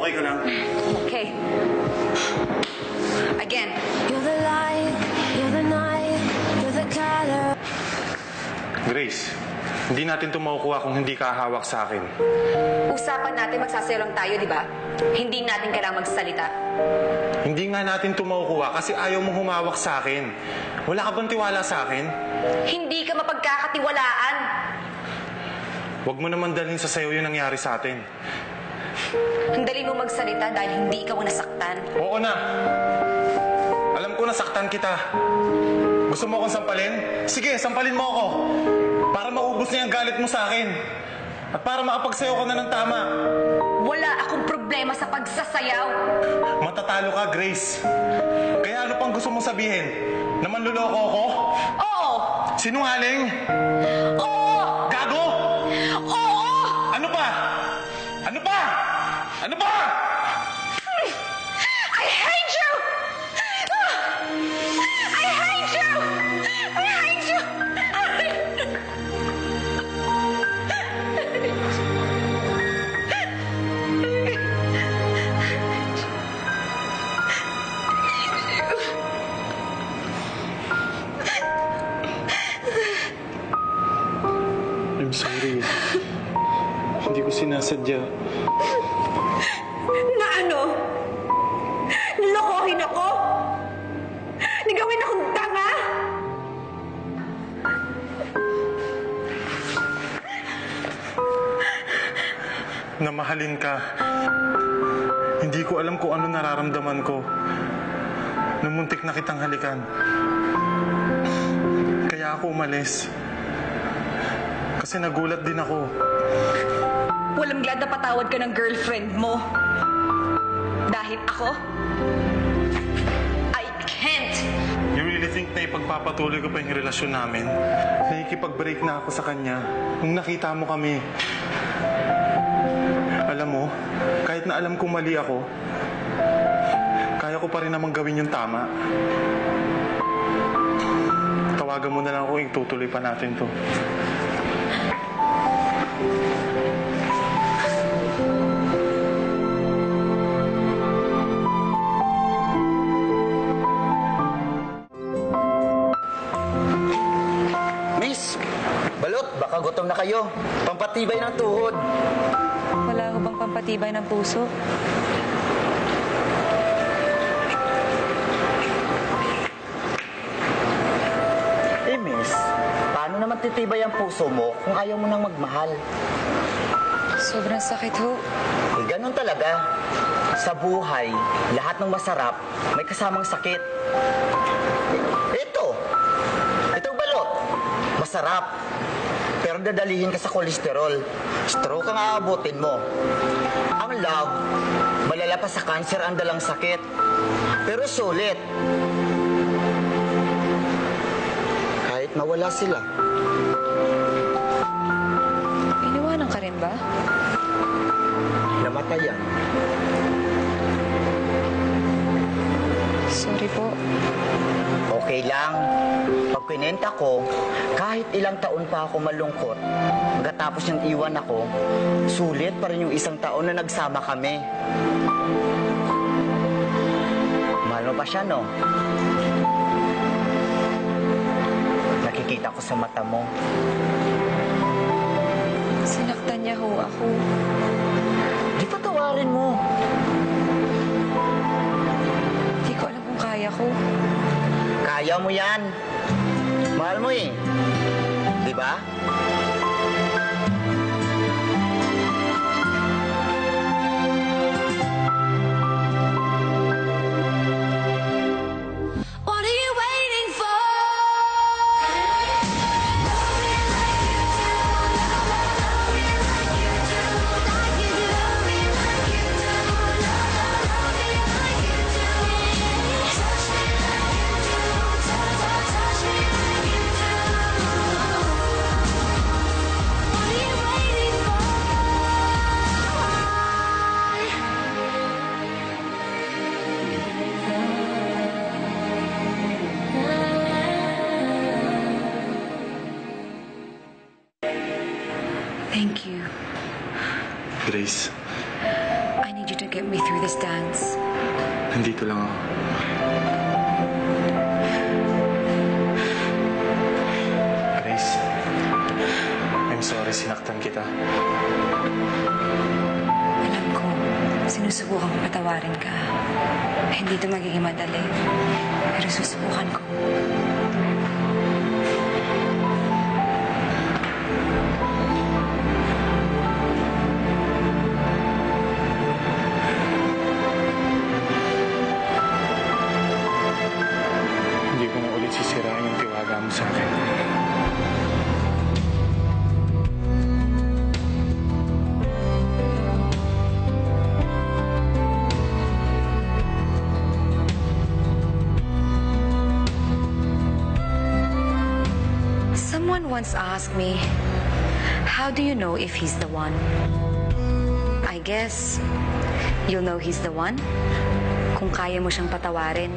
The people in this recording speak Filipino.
okay ka lang? Okay. Again. You're the light, you're the night, you're the color. Grace, hindi natin ito makukuha kung hindi ka hawak sa akin. Usapan natin magsasayaw lang tayo, di ba? Hindi natin kailangang magsalita. Hindi nga natin ito makukuha kasi ayaw mong humawak sa akin. Wala ka bang tiwala sa akin? Hindi ka mapagkakatiwalaan. Huwag mo naman dalhin sa sayo yung nangyari sa atin. Ang dali mo magsalita dahil hindi ikaw nasaktan. Oo na. Alam ko nasaktan kita. Gusto mo akong sampalin? Sige, sampalin mo ako. Para maubos niya ang galit mo sa akin. At para makapagsayaw ka na ng tama. Wala akong problema sa pagsasayaw. Matatalo ka, Grace. Kaya ano pang gusto mong sabihin? Na manluloko ako? Oo! Sinungaling? Oo! Gago? Oo! Ano pa? Ano pa? Ano pa? I hate you! I hate you! I hate you! I'm sorry. Hindi ko sinasadya. Na ano? Nilokohin ako? Nagawin akong tanga? Namahalin ka. Hindi ko alam kung ano nararamdaman ko. Nung muntik na kitang halikan. Kaya ako umalis. Kasi nagulat din ako. Walang glad na patawad ka ng girlfriend mo. Dahil ako? I can't! You really think na ipagpapatuloy ko pa yung relasyon namin? Nakikipag-break na ako sa kanya nung nakita mo kami. Alam mo, kahit na alam kong mali ako, kaya ko pa rin namang gawin yung tama. Tawagan mo na lang ako, itutuloy pa natin to. Miss, balot, baka gutom na kayo. Pampatibay ng tuhod. Wala ko bang pampatibay ng puso? Miss, paano naman titibay ang puso mo kung ayaw mo nang magmahal? Sobrang sakit ho. Ganun talaga. Sa buhay, lahat ng masarap may kasamang sakit. Ito balot. Masarap. Pero dadalihin ka sa kolesterol. Stroke ang aabutin mo. Ang love, malala pa sa cancer ang dalang sakit. Pero sulit. Kahit mawala sila. Iniwanan ka rin ba? Namatayan. Sorry po. Okay lang. Pag kinenta ko, kahit ilang taon pa ako malungkot, pagkatapos niyang iwan ako, sulit pa rin yung isang taon na nagsama kami. Mahal mo pa siya, no? Nakikita ko sa mata mo. Sinaktan niya ho ako. Di patawarin mo. Hindi ko alam kung kaya ko. Kaya mo yan. Mahal mo eh. Di ba? What are you waiting for? Thank you. Grace, I need need you to get me through this dance. Nandito lang ako. Grace, I'm sorry sinaktan kita. Alam ko, sinusubukan ko patawarin ka. Hindi ito magiging madali. Pero susubukan ko. Hindi ko na ulit sisirain yung tiwala mo sa akin. Someone once asked me, how do you know if he's the one? I guess, you'll know he's the one kung kaya mo siyang patawarin